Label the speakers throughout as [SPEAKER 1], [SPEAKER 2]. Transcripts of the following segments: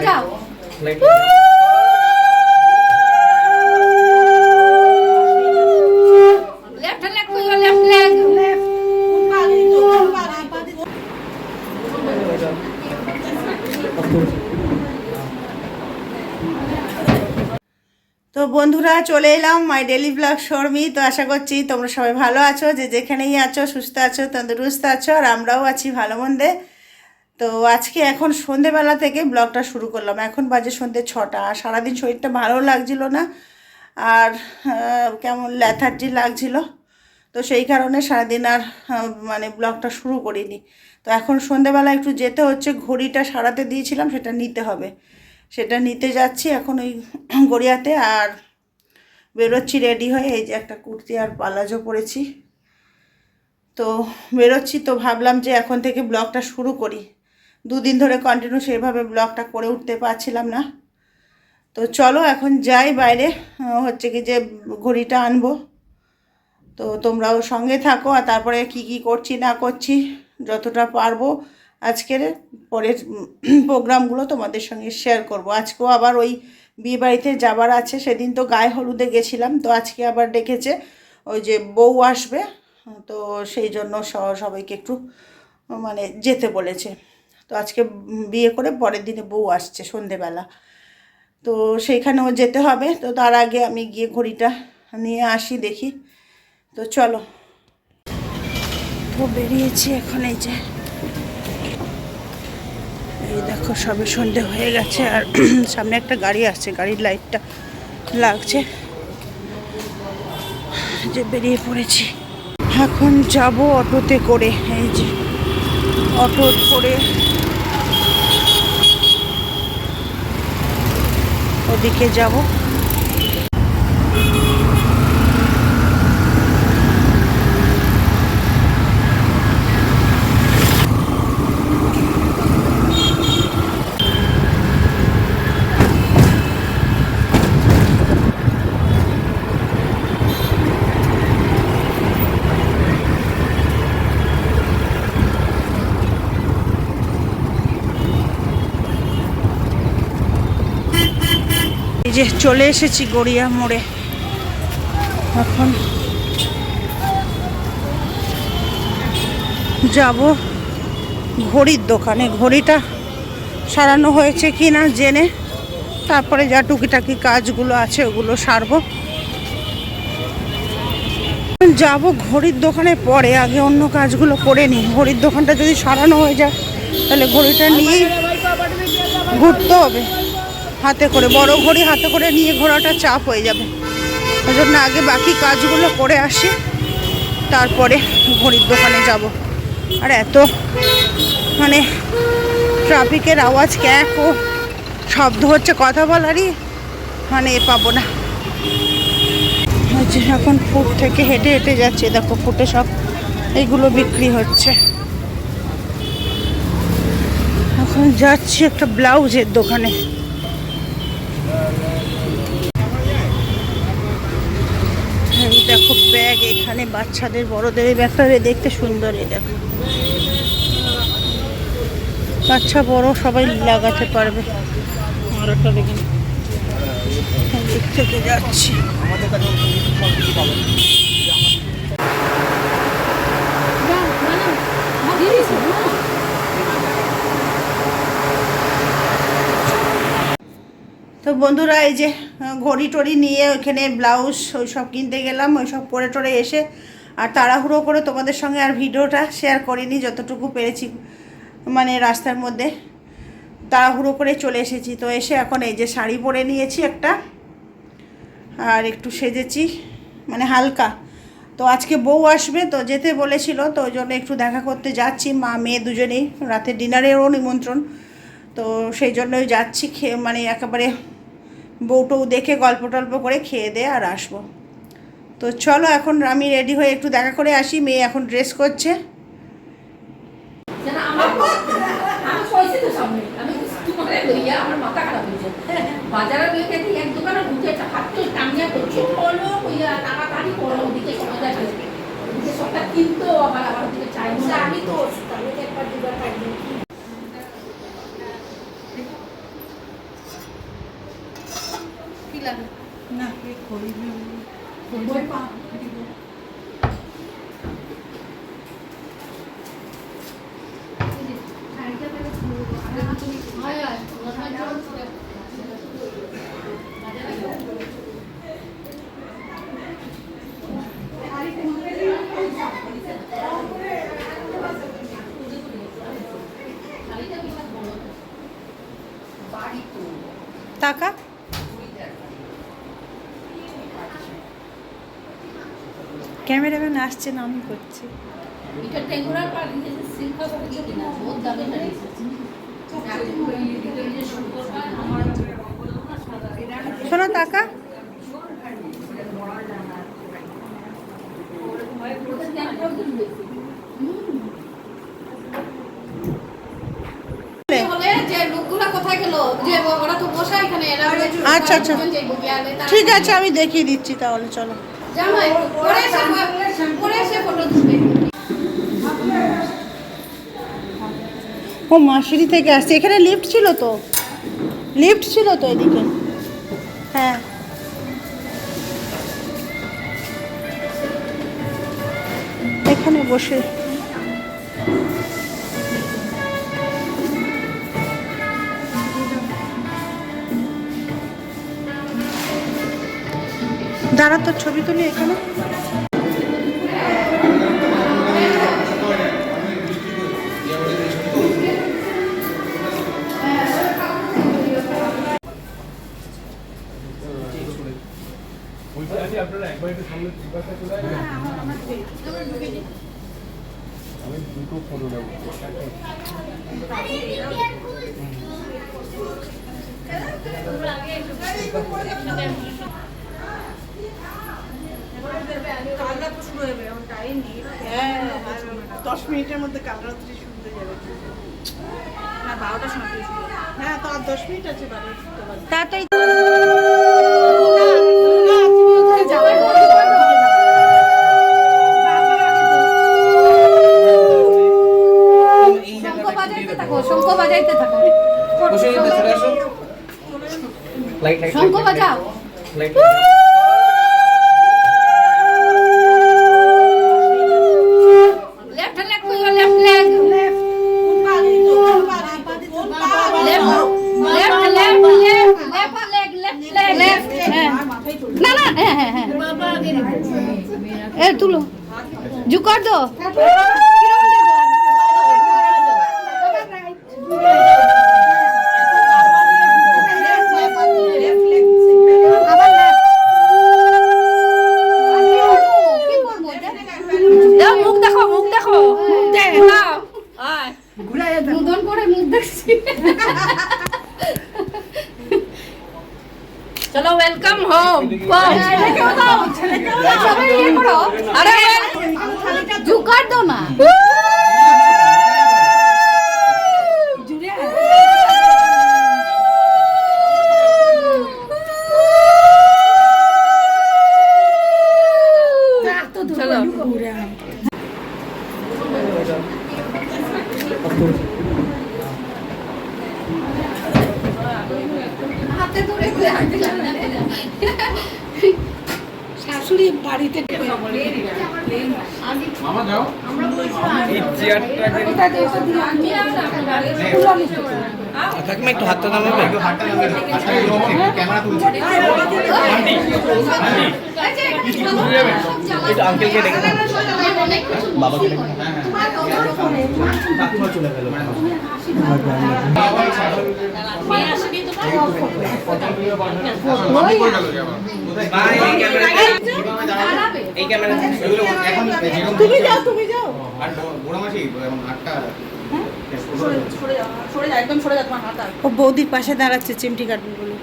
[SPEAKER 1] বাজাও। Left leg কইও, left leg.
[SPEAKER 2] তো বন্ধুরা চলে এলাম মাই ডেলি ব্লগ শর্মি। তো আশা করছি তোমরা সবাই ভালো আছো, যে যেখানেই আছো সুস্থ আছো, তন্দুরুস্ত আছো, আর আমরাও আছি ভালো মন্দে। তো আজকে এখন সন্ধেবেলা থেকে ব্লগটা শুরু করলাম। এখন বাজে সন্ধে 6টা। আর সারাদিন শরীরটা ভালো লাগছিল না, আর কেমন ল্যাথার্জি লাগছিল। তো সেই কারণে সারাদিন আর মানে ব্লগটা শুরু করিনি। তো এখন সন্ধেবেলা একটু যেতে হচ্ছে, ঘড়িটা সারাতে দিয়েছিলাম সেটা নিতে হবে, সেটা নিতে যাচ্ছি এখন ওই গড়িয়াতে। আর বেরোচ্ছি রেডি হয়ে, এই যে একটা কুর্তি আর পালাজো পরেছি। তো বেরোচ্ছি, তো ভাবলাম যে এখন থেকে ব্লগটা শুরু করি। দুদিন ধরে কন্টিনিউ সেইভাবে ব্লগটা করে উঠতে পারছিলাম না। তো চলো এখন যাই বাইরে, হচ্ছে কি যে ঘড়িটা আনবো। তো তোমরাও সঙ্গে থাকো, আর তারপরে কি কি করছি না করছি যতটা পারবো আজকের পরের প্রোগ্রামগুলো তোমাদের সঙ্গে শেয়ার করব। আজকেও আবার ওই বিয়েবাড়িতে যাবার আছে, সেদিন তো গায়ে হলুদে গেছিলাম, তো আজকে আবার ডেকেছে ওই যে বউ আসবে, তো সেই জন্য সবাইকে একটু মানে যেতে বলেছে। তো আজকে বিয়ে করে পরের দিনে বউ আসছে সন্ধেবেলা, তো সেইখানেও যেতে হবে। তো তার আগে আমি গিয়ে ঘড়িটা নিয়ে আসি, দেখি। তো চলো, তো বেরিয়েছি এখন। এই যে এই দেখো সবে সন্ধে হয়ে গেছে, আর সামনে একটা গাড়ি আসছে, গাড়ির লাইটটা লাগছে, যে বেরিয়ে পড়েছি। এখন যাব অটোতে করে, এই যে অটো করে ওদিকে যাব। এই যে চলে এসেছি গড়িয়া মোড়ে। এখন যাব ঘড়ির দোকানে, ঘড়িটা সারানো হয়েছে কি না জেনে তারপরে যা টুকিটাকি কাজগুলো আছে ওগুলো সারবো। যাব ঘড়ির দোকানে পরে, আগে অন্য কাজগুলো করে নিই। ঘড়ির দোকানটা যদি সারানো হয়ে যায় তাহলে ঘড়িটা নিয়েই ঘুরতে হবে হাতে করে, বড় ঘড়ি হাতে করে নিয়ে ঘোরাটা চাপ হয়ে যাবে। ওই জন্য আগে বাকি কাজগুলো করে আসি, তারপরে ঘড়ির দোকানে যাব। আর এত মানে ট্রাফিকের আওয়াজ, ক্যাক ও শব্দ হচ্ছে, কথা বলারই মানে পাবো না। এখন ফুট থেকে হেঁটে হেঁটে যাচ্ছে, দেখো ফুটে সব এইগুলো বিক্রি হচ্ছে। এখন যাচ্ছি একটা ব্লাউজের দোকানে। এই দেখো ব্যাগ, এখানে বাচ্চাদের বড়দের এই ব্যাগটা দেখতে সুন্দর। এই দেখো বাচ্চা বড় সবাই লাগাতে পারবে। আর একটা দেখুন, দিক থেকে যাচ্ছি। তো বন্ধুরা এই যে ঘড়ি টড়ি নিয়ে ওইখানে ব্লাউজ ওই সব কিনতে গেলাম, ওই সব পরে টরে এসে আর তাড়াহুড়ো করে তোমাদের সঙ্গে আর ভিডিওটা শেয়ার করিনি, যতটুকু পেরেছি মানে রাস্তার মধ্যে তাড়াহুড়ো করে চলে এসেছি। তো এসে এখন এই যে শাড়ি পরে নিয়েছি একটা, আর একটু সেজেছি মানে হালকা। তো আজকে বউ আসবে, তো যেতে বলেছিল, তো ওই জন্য একটু দেখা করতে যাচ্ছি, মা মেয়ে দুজনেই। রাতে ডিনারেরও নিমন্ত্রণ, তো সেই জন্যই যাচ্ছি। খেয়ে মানে একেবারে বউটৌ দেখে গল্প টল্প করে খেয়ে দিয়ে আর আসবো। তো চলো এখন আমি রেডি হয়ে একটু দেখা করে আসি। মেয়ে এখন ড্রেস করছে।
[SPEAKER 1] বাজারে এক দোকানে ঢুকে হাত টানিয়া করছে, বলো টাকাটারি করো, ওদিকে সময় সবটা কিনতো আবার আমার দিকে চাই। আমি তো একবার দুবার লাগে
[SPEAKER 2] না কে করিবে
[SPEAKER 1] বই পা
[SPEAKER 2] টাকা ক্যামেরাম্যান আসছে না আমি করছি
[SPEAKER 1] এটা টেঙ্গুরার পাড়ি থেকে সিল্কা করে দিই না বহুত দামি না
[SPEAKER 2] শোনো টাকা
[SPEAKER 1] বলে যে লোকগুলা কোথায় গেল যে ওরা তো বসে এখানে এরা
[SPEAKER 2] আচ্ছা আচ্ছা ঠিক আছে আমি দেখিয়ে দিচ্ছি তাহলে চলো
[SPEAKER 1] জামাই পরে এসে ফটো তুলবে
[SPEAKER 2] ও মাসিরি থেকে আসছে এখানে লিফট ছিল তো এদিকে হ্যাঁ এখানে বসে দাঁড়া তোর ছবি তুলি এখানে
[SPEAKER 3] আপনারা একবার একটু সামনে জিজ্ঞাসা চলে আসবেন আমি দুটো ফটো নেব
[SPEAKER 2] হ্যাঁ 10 মিনিটের মধ্যে কাল রাত্রি শুনতে যাবে না 12টার সময় হ্যাঁ তো আর 10 মিনিট আছে তাড়াতাড়ি
[SPEAKER 1] শঙ্খ বাজাইতে থাকো শঙ্খ বাজাও লেফট লেগ কইও লেফট লেগ না না হ্যাঁ হ্যাঁ হ্যাঁ এ তুলো ঝুকার দো মুখ দেখো মুখ দেখো মুখ দেখ মুদন করে মুখ দেখছি চলো ওয়েলকাম হোম আরে ঝুকার দো না শাশুড়ি বাড়িতে
[SPEAKER 3] মামা যাও এই চেয়ারটাকে
[SPEAKER 4] কাকিমা একটু হাতটা নামাবে
[SPEAKER 3] ক্যামেরা তুলছি আন্টি
[SPEAKER 4] একটু আঙ্কেলকে ডেকে দাও। বাবাকে ডেকে দাও। কাকিমা চলে গেল এই ক্যামেরা
[SPEAKER 2] তুমি যাও
[SPEAKER 3] আর বড় মাসি এখন 8টা
[SPEAKER 2] ও বৌদির পাশে দাঁড়াচ্ছে চিমটি কাটবে বলে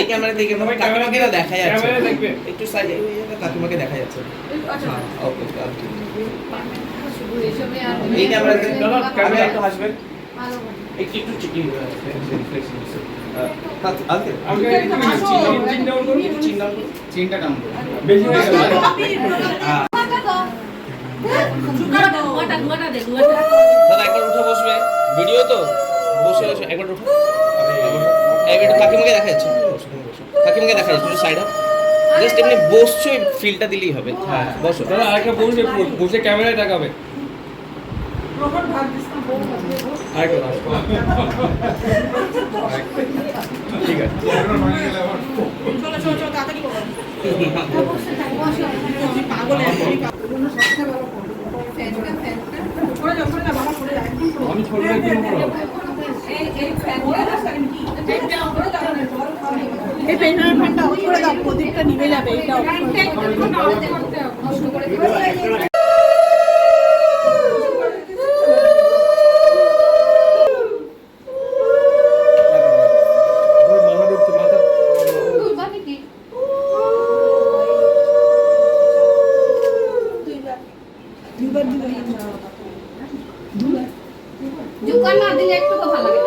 [SPEAKER 4] এই ক্যামেরা দেখে ভাই কাকিমাকে না দেখা যাচ্ছে
[SPEAKER 3] ক্যামেরা দেখবে
[SPEAKER 4] একটু সাইডে কাকিমাকে দেখা যাচ্ছে ওকে এই ক্যামেরা দেখে ক্যামেরা একটু হাসবেন একটু একটু চিকিং রিফ্লেকশন আঙ্কেল
[SPEAKER 3] আমাকে চিন ডাউন করুন
[SPEAKER 4] চিন ডাউন করুন
[SPEAKER 3] চিনটা ডাউন করুন বেশি হয়ে গেল
[SPEAKER 4] দাদা একবার উঠে বসবে ভিডিও তো বসে বসে একবার উঠো একবার কাকিমাকে দেখা যাচ্ছে কাকিমাকে দেখা যাচ্ছে সাইডে জাস্ট এমনি বসছো ফিলটা দিলেই হবে। হ্যাঁ বসো
[SPEAKER 3] দাদা আরেকটা বসে বসে ক্যামেরায় তাকাবে। আরেকটা ঠিক আছে। আমি ছোট
[SPEAKER 2] এই পেছনের ফ্যানটা অফ করে দাও, প্রদীপটা নিভে যাবে। এইটা অফ
[SPEAKER 1] জুকার না দিলে একটু ভালো লাগে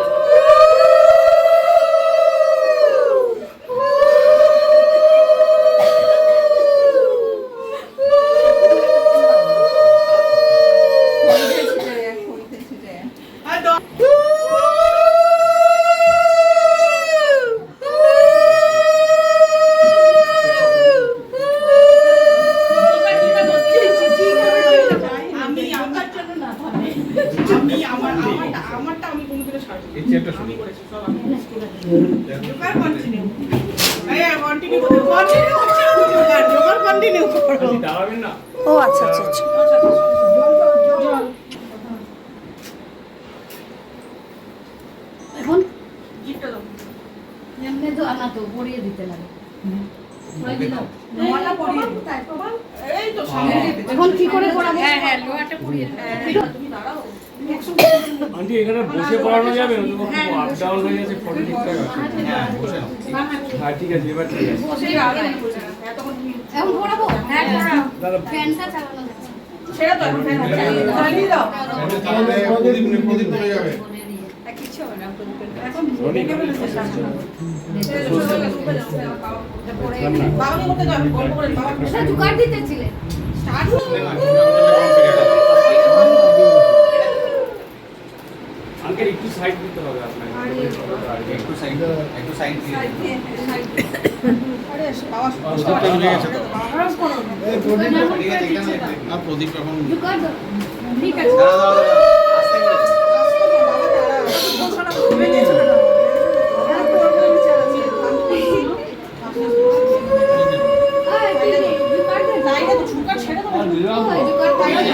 [SPEAKER 1] না।
[SPEAKER 2] ও আচ্ছা আচ্ছা আচ্ছা।
[SPEAKER 1] এখন এমনি তো আনা তো পরিয়ে দিতে লাগে। এখন কি করে পড়াবো? হ্যাঁ হ্যাঁ লোহাটা পরিয়ে তুমি দাঁড়াও।
[SPEAKER 3] আন্টি এখানে বসে পড়ানো যাবে না? আপ ডাউন হয়ে যাচ্ছে, ফটো ঠিকঠাক আছে।
[SPEAKER 4] হ্যাঁ বসে নাও।
[SPEAKER 3] হ্যাঁ ঠিক আছে, এবার ঠিক আছে।
[SPEAKER 1] বসে আগে এখন পড়াবো। হ্যাঁ পড়াও।
[SPEAKER 3] দাদা
[SPEAKER 1] ফ্যানটা চালানো যাচ্ছে।
[SPEAKER 5] সেটা তো এখন ফ্যান চালিয়ে দাও।
[SPEAKER 3] প্রদীপ হয়ে যাবে।
[SPEAKER 5] কিছু হবে না এখন ঢেকে ফেলেছে শাসন। বাবাকে করতে যাও, গল্প করে বাবা
[SPEAKER 1] এটা জুকার দিতেছিলে।
[SPEAKER 5] স্টার্ট
[SPEAKER 3] আঙ্কেল একটু সাইড দিতে হবে আপনাকে।
[SPEAKER 4] একটু সাইড দিয়ে
[SPEAKER 5] আরে বাবা
[SPEAKER 3] প্রদীপটা মিলে গেছে তো।
[SPEAKER 5] আরাম করো।
[SPEAKER 3] ঠিক আছে, এখানে না প্রদীপ এখন
[SPEAKER 1] জুকার দাও। ঠিক আছে।
[SPEAKER 3] দাঁড়া আস্তে করে।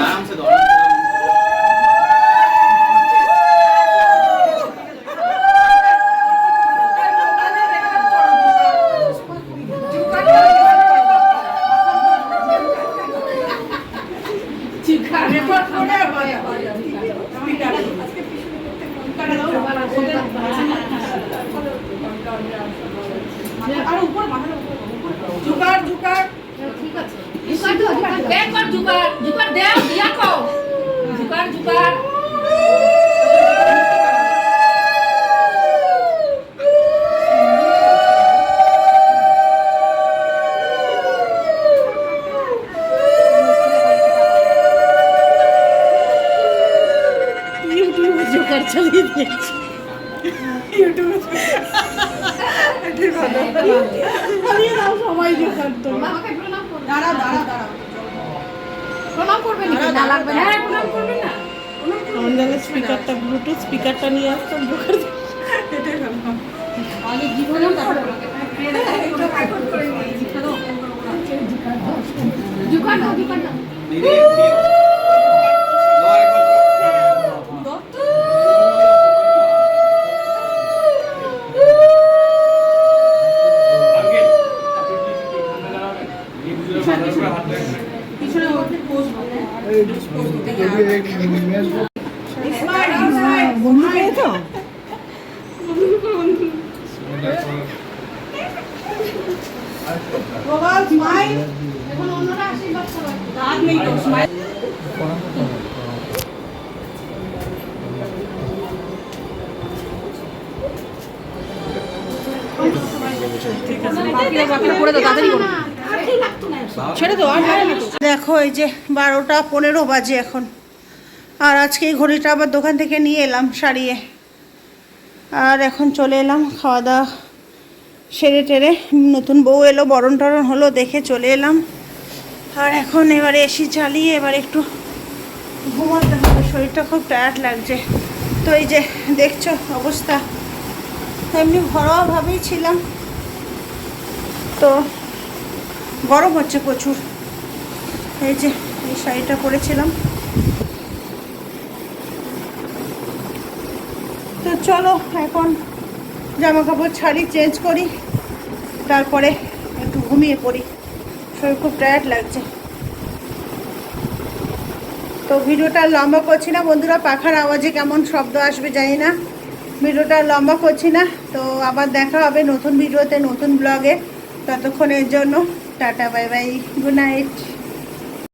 [SPEAKER 3] আরামসে দাও।
[SPEAKER 5] জুকার জুকার
[SPEAKER 1] ঠিক আছে। জুকার দাও, জুকার দাও। একবার জুকার, জুকার দাও, দিয়া কও। জুকার, জুকার।
[SPEAKER 2] ইউটিউবে জোকার চালিয়ে দিয়েছি। ইউটিউবে চালিয়ে দাও সবাই জোকার তো।
[SPEAKER 1] বাবাকে প্রণাম করবে।
[SPEAKER 5] দাঁড়াও দাঁড়াও দাঁড়াও
[SPEAKER 1] প্রণাম করবে নাকি? না লাগবে না। হ্যাঁ প্রণাম করবে না।
[SPEAKER 2] আমাদের স্পিকারটা ব্লুটুথ স্পিকারটা নিয়ে আসতাম জোকার।
[SPEAKER 5] এটাই ভালো
[SPEAKER 1] আগে জীবনেও তারপর জুকার দাও, জুকার দাও।
[SPEAKER 3] ধীরে ধীরে দাও আরেকবার। আঙ্কেল আপনি কি এখানে দাঁড়াবেন? এই দুজনে মাথার উপরে হাত রাখবেন।
[SPEAKER 5] পিছনে ওঠে পোজ হবে পোজ দিতে গিয়ে স্মাইল স্মাইল
[SPEAKER 2] বন্ধু পেয়েছো?
[SPEAKER 5] বাবা স্মাইল
[SPEAKER 1] এখন অন্যরা আশীর্বাদ করবে।
[SPEAKER 5] দাঁত নেই তো স্মাইল ছেড়ে দাও আর
[SPEAKER 2] দেখো এই যে 12:15 বাজে এখন। আর আজকে এই ঘড়িটা আবার দোকান থেকে নিয়ে এলাম সারিয়ে। আর এখন চলে এলাম খাওয়া দাওয়া সেরে টেরে নতুন বউ এলো, বরণ টরণ হলো, দেখে চলে এলাম। আর এখন এবারে এসি চালিয়ে এবার একটু ঘুমাতে হবে, শরীরটা খুব টায়ার্ড লাগছে। তো এই যে দেখছো অবস্থা, এমনি ঘরোয়াভাবেই ছিলাম, তো গরম হচ্ছে প্রচুর। এই যে এই শাড়িটা পরেছিলাম। তো চলো এখন জামা কাপড় ছাড়ি, চেঞ্জ করি, তারপরে একটু ঘুমিয়ে পড়ি, শরীর খুব টায়ার্ড লাগছে। তো ভিডিওটা লম্বা করছি না বন্ধুরা, পাখার আওয়াজে কেমন শব্দ আসবে জানি না, ভিডিওটা লম্বা করছি না। তো আবার দেখা হবে নতুন ভিডিওতে, নতুন ব্লগে। ততক্ষণের জন্য tata, bye bye, good night.